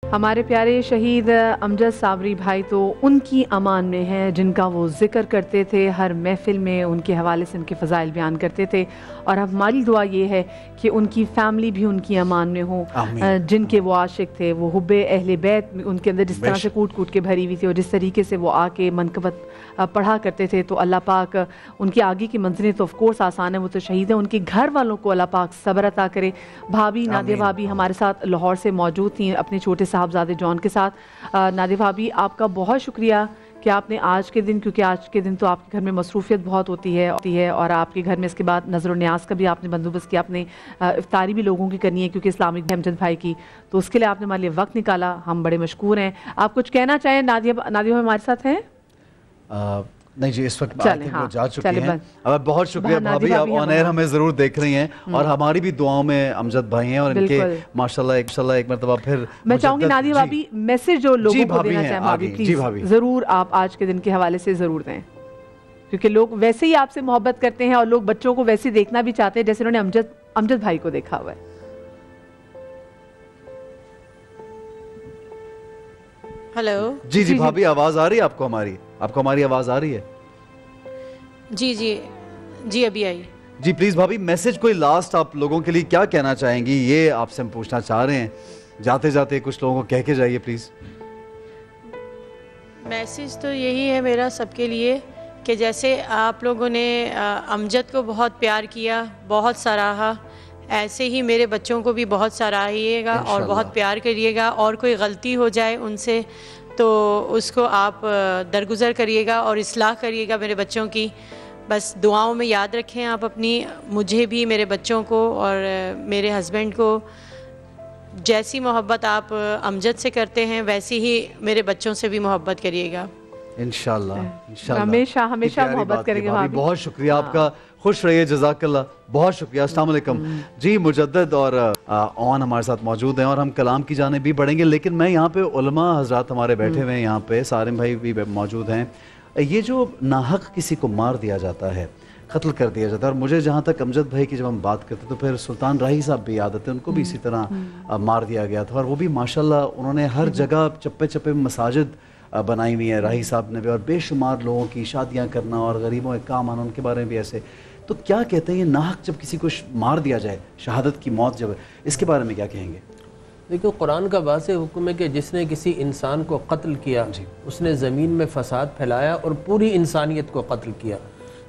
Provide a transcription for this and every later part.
ہمارے پیارے شہید امجد صابری بھائی تو ان کی امان میں ہیں جن کا وہ ذکر کرتے تھے ہر محفل میں، ان کے حوالے سے ان کے فضائل بیان کرتے تھے، اور ہماری دعا یہ ہے کہ ان کی فیملی بھی ان کی امان میں ہو، جن کے وہ عاشق تھے، وہ حب اہل بیت ان کے اندر جس طرح سے کوٹ کوٹ کے بھری ہوئی تھی، اور جس طریقے سے وہ آ کے منقبت پڑھا کرتے تھے، تو اللہ پاک ان کی آگے کی منزلیں تو آف کورس آسان ہے، وہ تو شہید ہیں، ان کے گھر والوں کو اللہ پاک صبر عطا کرے۔ بھابھی نادیہ بھابھی ہمارے ساتھ لاہور سے موجود تھیں اپنے چھوٹے صاحبزادے جان کے ساتھ۔ نادیہ بھابھی آپ کا بہت شکریہ کہ آپ نے آج کے دن، کیونکہ آج کے دن تو آپ کے گھر میں مصروفیت بہت ہوتی ہے، اور آپ کے گھر میں اس کے بعد نظر و نیاز کا بھی آپ نے بندوبست کیا، آپ نے افطاری بھی لوگوں کی کرنی ہے کیونکہ اسلامک امجد بھائی کی، تو اس کے لیے آپ نے ہمارے لیے وقت نکالا، ہم بڑے مشکور ہیں۔ آپ کچھ کہنا چاہیں؟ نادیہ بھائی ہمارے ساتھ ہیں؟ نہیں جی، اس وقت وہ جا چکے ہیں۔ اب بہت شکریہ بھابھی، آپ آن ایئر ہمیں ضرور دیکھ رہی ہیں، اور ہماری بھی دعاؤں میں امجد بھائی ہیں، اور ان کے ماشاءاللہ ایک مرتبہ پھر میں چاہوں گی نادیہ بھابھی میسج جو لوگوں کو دینا چاہیں بھابھی پلیز ضرور آپ آج کے دن کے حوالے سے ضرور دیں، کیونکہ لوگ ویسے ہی آپ سے محبت کرتے ہیں، اور لوگ بچوں کو ویسے دیکھنا بھی چاہتے ہیں جیسے انہوں نے امجد بھائی کو دیکھا ہوا ہے۔ ہیلو جی بھابھی، آواز آ رہی ہے آپ کو ہماری آواز آ رہی ہے؟ جی ابھی آئی۔ جی پلیز بھابھی، میسج کوئی لاسٹ آپ لوگوں کے لیے کیا کہنا چاہیں گی، یہ آپ سے ہم پوچھنا چاہ رہے ہیں، جاتے جاتے کچھ لوگوں کو کہہ کے جائیے پلیز۔ میسج تو یہی ہے میرا سب کے لیے کہ جیسے آپ لوگوں نے امجد کو بہت پیار کیا، بہت سراہا، ایسے ہی میرے بچوں کو بھی بہت سراہیے گا اور بہت پیار کریے گا، اور کوئی غلطی ہو جائے ان سے تو اس کو آپ درگزر کریے گا اور اصلاح کریے گا میرے بچوں کی، بس دعاؤں میں یاد رکھیں آپ اپنی، مجھے بھی، میرے بچوں کو اور میرے ہسبینڈ کو، جیسی محبت آپ امجد سے کرتے ہیں ویسی ہی میرے بچوں سے بھی محبت کریے گا انشاءاللہ ہمیشہ محبت کریں گے بھابھی۔ بہت شکریہ آپ کا، خوش رہیے، جزاک اللہ، بہت شکریہ، السلام علیکم۔ جی مجدد اور آن ہمارے ساتھ موجود ہیں، اور ہم کلام کی جانب بھی بڑھیں گے، لیکن میں یہاں پہ علماء حضرات ہمارے بیٹھے ہوئے ہیں، یہاں پہ سارم بھائی بھی موجود ہیں۔ یہ جو ناحق کسی کو مار دیا جاتا ہے، قتل کر دیا جاتا ہے، اور مجھے جہاں تک امجد بھائی کی جب ہم بات کرتے تو پھر سلطان راہی صاحب بھی یاد آتے ہیں، ان کو بھی اسی طرح مار دیا گیا تھا، اور وہ بھی ماشاءاللہ انہوں نے ہر جگہ چپے چپے مساجد بنائی ہوئی ہیں راہی صاحب نے بھی، اور بے شمار لوگوں کی شادیاں کرنا اور غریبوں کے کام آنا، ان کے بارے میں بھی ایسے۔ تو کیا کہتے ہیں یہ ناحق جب کسی کو مار دیا جائے، شہادت کی موت جب، اس کے بارے میں کیا کہیں گے؟ دیکھو قرآن کا واضح حکم ہے کہ جس نے کسی انسان کو قتل کیا اس نے زمین میں فساد پھیلایا اور پوری انسانیت کو قتل کیا۔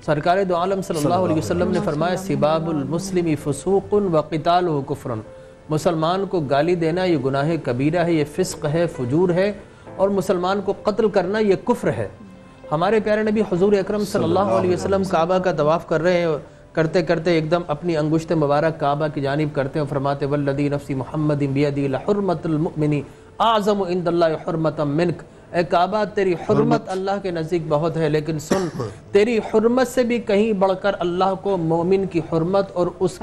سرکار دو عالم صلی اللہ علیہ وسلم نے فرمایا سباب المسلم فسوق وقتالہ کفر، مسلمان کو گالی دینا یہ گناہ کبیرہ ہے، یہ فسق ہے، فجور ہے، اور مسلمان کو قتل کرنا یہ کفر ہے۔ ہمارے پیارے نبی حضور اکرم صلی اللہ علیہ وسلم کعبہ کا طواف کر رہے ہیں، کرتے کرتے ایک دم اپنی انگشت مبارک کعبہ کی جانب کرتے ہیں، فرماتے والذی نفسی محمد بیدی لحرمت المؤمن اعظم عند اللہ حرمتا منک، اے کعبہ تیری حرمت اللہ کے نزدیک بہت ہے، لیکن سن تیری حرمت سے بھی کہیں بڑھ کر اللہ کو مومن کی حرمت اور اس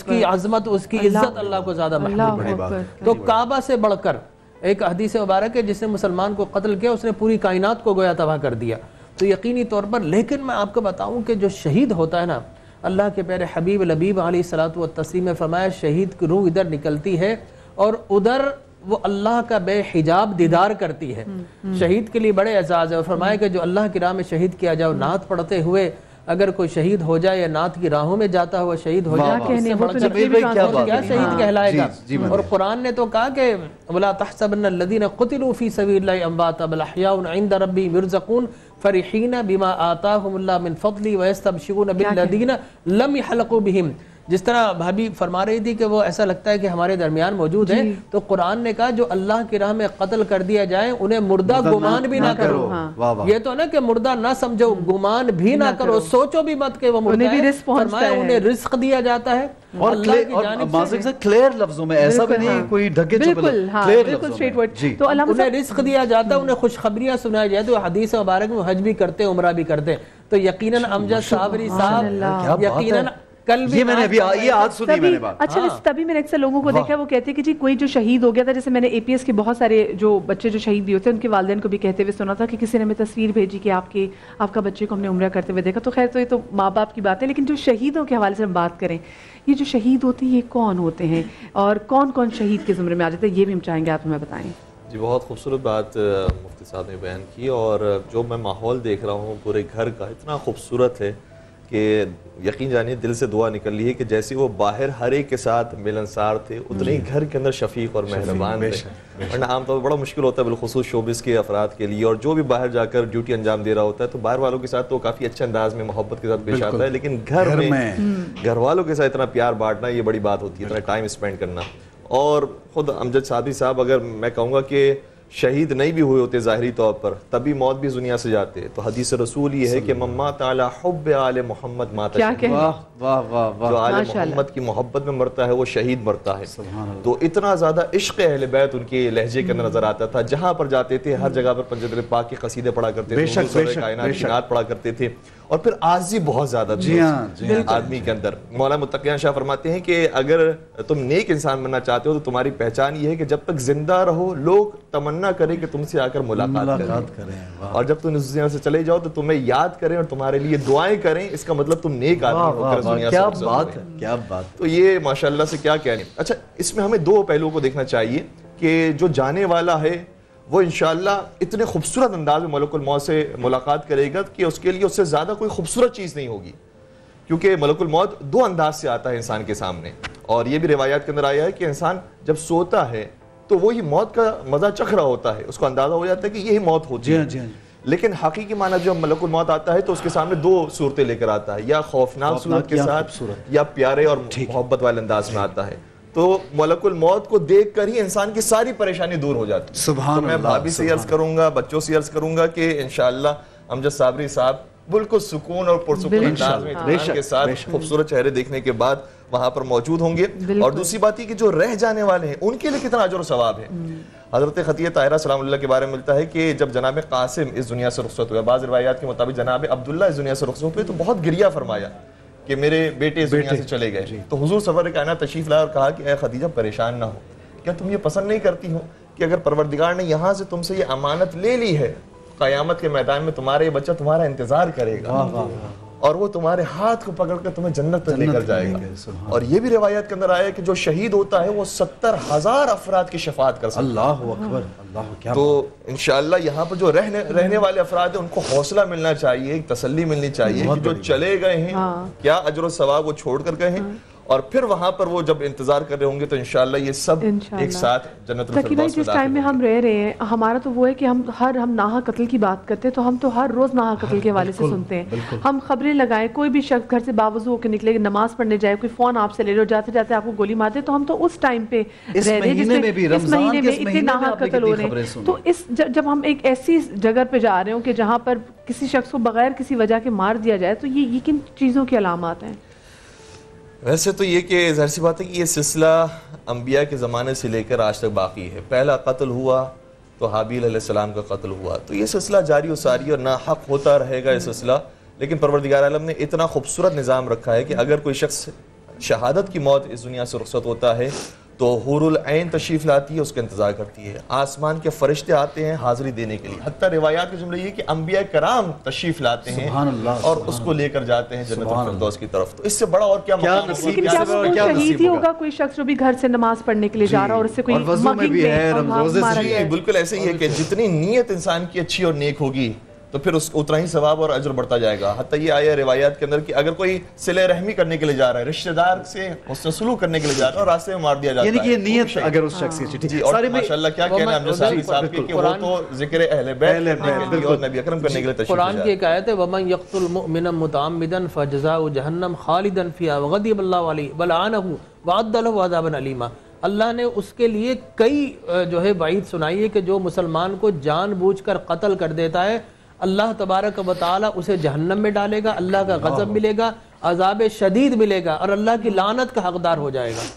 کی عظمت، اس کی عزت اللہ کو زیادہ محبوب ہے۔ تو کعبہ سے بڑھ کر ایک حدیث مبارک ہے جس نے مسلمان کو قتل کیا، اس نے پوری کائنات کو گویا تباہ کر دیا، تو یقینی طور پر۔ لیکن میں آپ کو بتاؤں کہ جو شہید ہوتا ہے نا، اللہ کے پیارے حبیب لبیب علیہ الصلوۃ والتسلیم میں فرمایا شہید کی روح ادھر نکلتی ہے اور ادھر وہ اللہ کا بے حجاب دیدار کرتی ہے۔ شہید کے لیے بڑے اعزاز ہے، اور فرمایا کہ جو اللہ کی راہ میں شہید کیا جائے، نعت پڑھتے ہوئے اگر کوئی شہید ہو جائے یا نعت کی راہوں میں جاتا ہوا شہید ہو جائے، اس سے بڑھ کر کیا شہید کہلائے گا۔ اور قرآن نے تو کہا کہ وَلَا تَحْسَبَنَّ الَّذِينَ قُتِلُوا فِي سَبِيلِ اللَّهِ أَمْوَاتًا بَلْ أَحْيَاءٌ عِندَ رَبِّهِمْ يُرْزَقُونَ فَرِحِينَ بِمَا آتَاهُمُ اللَّهُ مِنْ فَضْلِهِ وَيَسْتَبْشِرُونَ بِالَّذِينَ لَمْ يَحْلَقُوا بِهِمْ۔ جس طرح بھابھی فرما رہی تھی کہ وہ ایسا لگتا ہے کہ ہمارے درمیان موجود ہے، تو قرآن نے کہا جو اللہ کی راہ میں قتل کر دیا جائے انہیں مردہ گمان بھی نہ کرو۔ یہ تو نا کہ مردہ نہ سمجھو، گمان بھی نہ کرو، سوچو بھی مت کہ وہ مردہ ہے۔ فرمایا انہیں رزق دیا جاتا ہے اور کلیئر لفظوں میں، ایسا بھی نہیں کوئی ڈھکے چھپے، تو انہیں رزق دیا جاتا ہے، انہیں خوشخبریاں سنائی جاتی ہے۔ حدیث مبارک میں حج بھی کرتے عمرہ بھی کرتے، تو یقیناً امجد صابری صاحب، کل بھی یہ میں نے ابھی یہ آج سنی میں نے بات. اچھا تبھی میں نے اکثر لوگوں کو دیکھا وہ کہتے ہیں کہ جی کوئی جو شہید ہو گیا تھا, جیسے میں نے APS کے بہت سارے جو بچے جو شہید بھی ہوتے ہیں ان کے والدین کو بھی کہتے ہوئے سنا تھا کہ کسی نے ہمیں تصویر بھیجی کہ آپ کا بچے کو ہم نے عمرہ کرتے ہوئے دیکھا. تو خیر تو یہ تو ماں باپ کی بات ہے, لیکن جو شہیدوں کے حوالے سے ہم بات کریں, یہ جو شہید ہوتے ہیں یہ کون ہوتے ہیں اور کون کون شہید کے زمرے میں آ جاتے ہیں, یہ بھی ہم چاہیں گے آپ ہمیں بتائیں. جی بہت خوبصورت بات مفتی صاحب نے بیان کی, اور جو میں ماحول دیکھ رہا ہوں پورے گھر کا اتنا خوبصورت ہے کہ یقین جانیے دل سے دعا نکل رہی ہے کہ جیسے وہ باہر ہر ایک کے ساتھ ملنسار تھے اتنے ہی گھر کے اندر شفیق اور مہربان تھے. ورنہ عام طور پر بڑا مشکل ہوتا ہے بالخصوص شوبز کے افراد کے لیے, اور جو بھی باہر جا کر ڈیوٹی انجام دے رہا ہوتا ہے تو باہر والوں کے ساتھ تو کافی اچھے انداز میں محبت کے ساتھ پیش آتا ہے, لیکن گھر میں گھر والوں کے ساتھ اتنا پیار بانٹنا یہ بڑی بات ہوتی ہے, اتنا ٹائم اسپینڈ کرنا. اور خود امجد صادری صاحب اگر میں کہوں گا کہ شہید نہیں بھی ہوئے ہوتے ظاہری طور پر تب بھی موت بھی دنیا سے جاتے, تو حدیث رسول یہ ہے کہ مات علی حب آل محمد مات شہید, جو آل محمد کی محبت میں مرتا ہے وہ شہید مرتا ہے. تو اتنا زیادہ عشق اہل بیت ان کے لہجے کے اندر نظر آتا تھا, جہاں پر جاتے تھے ہر جگہ پر پنجتر پاک کے قصیدے پڑھا کرتے تھے, سورہ کائنات کی نعت پڑھا کرتے تھے, اور پھر عاجزی بہت زیادہ تھی آدمی کے اندر. مولانا متقیان شاہ فرماتے ہیں کہ اگر تم نیک انسان بننا چاہتے ہو تو تمہاری پہچان یہ ہے کہ جب تک زندہ رہو لوگ تمنا کریں کہ تم سے آ کر ملاقات کریں, اور جب تم اس دنیا سے چلے جاؤ تو تمہیں یاد کریں اور تمہارے لیے دعائیں کریں, اس کا مطلب تم نیک آدمی ہو کر دنیا سے رخصت ہوئے. کیا بات. تو یہ ماشاءاللہ سے کیا کہنے. اچھا اس میں ہمیں دو پہلوؤں کو دیکھنا چاہیے کہ جو جانے والا ہے وہ انشاءاللہ اتنے خوبصورت انداز میں ملک الموت سے ملاقات کرے گا کہ اس کے لیے اس سے زیادہ کوئی خوبصورت چیز نہیں ہوگی, کیونکہ ملک الموت دو انداز سے آتا ہے انسان کے سامنے. اور یہ بھی روایات کے اندر آیا ہے کہ انسان جب سوتا ہے تو وہی موت کا مزہ چکھ رہا ہوتا ہے, اس کو اندازہ ہو جاتا ہے کہ یہی موت ہوتی ہے. لیکن حقیقی معنی جب ملک الموت آتا ہے تو اس کے سامنے دو صورتیں لے کر آتا ہے, یا خوفناک صورت کے ساتھ یا پیارے اور محبت والے انداز میں آتا ہے. تو ملک الموت کو دیکھ کر ہی انسان کی ساری پریشانی دور ہو جاتی ہے. سبحان اللہ. میں بھابھی سے عرض کروں گا, بچوں سے عرض کروں گا کہ انشاءاللہ امجد صابری صاحب بالکل سکون اور پرسکون انداز میں اطمینان کے ساتھ خوبصورت چہرے دیکھنے کے بعد وہاں پر موجود ہوں گے. اور دوسری بات یہ کہ جو رہ جانے والے ہیں ان کے لیے کتنا اجر و ثواب ہے. حضرت خدیجہ طاہرہ سلام اللہ کے بارے میں ملتا ہے کہ جب جناب قاسم اس دنیا سے رخصت ہوئے, بعض روایات کے مطابق جناب عبداللہ اس دنیا سے رخصت ہوئے تو بہت گریہ فرمایا کہ میرے بیٹے اس دنیا سے چلے گئے. تو حضور سرور کائنات تشریف لائے اور کہا کہ اے خدیجہ پریشان نہ ہو, کیا تم یہ پسند نہیں کرتی ہو کہ اگر پروردگار نے یہاں سے تم سے یہ امانت لے لی ہے, قیامت کے میدان میں تمہارا یہ بچہ تمہارا انتظار کرے گا اور وہ تمہارے ہاتھ کو پکڑ کر تمہیں جنت پر لے کر جائے گا. اور یہ بھی روایت کے اندر آیا ہے کہ جو شہید ہوتا ہے وہ 70,000 افراد کی شفاعت کر سکتا ہے. اللہ اکبر, اللہ کیا. تو انشاءاللہ یہاں پر جو رہنے والے افراد ہیں ان کو حوصلہ ملنا چاہیے, ایک تسلی ملنی چاہیے کہ جو چلے گئے ہیں کیا اجر و ثواب وہ چھوڑ کر گئے ہیں, اور پھر وہاں پر وہ جب انتظار کر رہے ہوں گے تو انشاءاللہ یہ سب ایک ساتھ جنت الفردوس میں جس ٹائم میں ہم رہ رہے ہیں ہمارا تو وہ ہے کہ ہم ناحق قتل کی بات کرتے ہیں تو ہم تو ہر روز ناحق قتل کے حوالے سے سنتے ہیں. ہم خبریں لگائیں, کوئی بھی شخص گھر سے باوضو ہو کے نکلے, نماز پڑھنے جائے, کوئی فون آپ سے لے لو, جاتے جاتے آپ کو گولی مارتے, تو ہم تو اس ٹائم پہ رہ رہے ہیں اس مہینے میں اتنے ناحق قتل ہو رہے ہیں. تو جب ہم ایک ایسی جگہ پہ جا رہے ہوں کہ جہاں پر کسی شخص کو بغیر کسی وجہ کے مار دیا جائے, تو یہ کن چیزوں کی علامات ہیں؟ ویسے تو یہ کہ ظاہر سی بات ہے کہ یہ سلسلہ انبیاء کے زمانے سے لے کر آج تک باقی ہے. پہلا قتل ہوا تو حابیل علیہ السلام کا قتل ہوا, تو یہ سلسلہ جاری و ساری اور ناحق ہوتا رہے گا یہ سلسلہ. لیکن پروردگار عالم نے اتنا خوبصورت نظام رکھا ہے کہ اگر کوئی شخص شہادت کی موت اس دنیا سے رخصت ہوتا ہے تو حور العین تشریف لاتی ہے, اس کا انتظار کرتی ہے, آسمان کے فرشتے آتے ہیں حاضری دینے کے لیے, حتیٰ روایات کے جملے یہ کہ انبیاء کرام تشریف لاتے ہیں اور اس کو لے کر جاتے ہیں جنت الفردوس کی طرف. تو اس سے بڑا اور کیا لیکن کیا وہ شہید ہی ہوگا کوئی شخص جو بھی گھر سے نماز پڑھنے کے لیے جا رہا ہے اور اس سے کوئی مگنگ میں بالکل ایسے ہی ہے کہ جتنی نیت انسان کی اچھی اور نیک ہوگی تو پھر اتنا ہی ثواب اور اجر بڑھتا جائے گا. حتیٰ یہ آیا روایات کے اندر کہ اگر کوئی صلہ رحمی کرنے کے لیے جا رہا ہے, رشتہ دار سے حسن سلوک کرنے کے لیے جا رہا ہے اور راستے میں مار دیا جاتا ہے, یعنی کہ نیت اگر اس شخص کی جی. اور ماشاءاللہ کیا کہنا ہے امجد صاحب صاحب کے کہ وہ تو ذکر اہل بیت کرنے کے لیے اور نبی اکرم کرنے کے لیے تشریف قرآن کی ایک آیت ہے وَمَنْ يَقْتُلْ مُؤْمِنًا مُتَعَمِّدًا فَجَزَاؤُهُ جَهَنَّمُ خَالِدًا فِيهَا وَغَضِبَ اللَّهُ عَلَيْهِ وَلَعَنَهُ وَأَعَدَّ لَهُ عَذَابًا أَلِيمًا. اللہ نے اس کے لیے کئی جو ہے وعید سنائی ہے کہ جو مسلمان کو جان بوجھ کر قتل کر دیتا ہے اللہ تبارک و تعالی اسے جہنم میں ڈالے گا, اللہ کا غضب ملے گا, عذاب شدید ملے گا اور اللہ کی لعنت کا حقدار ہو جائے گا.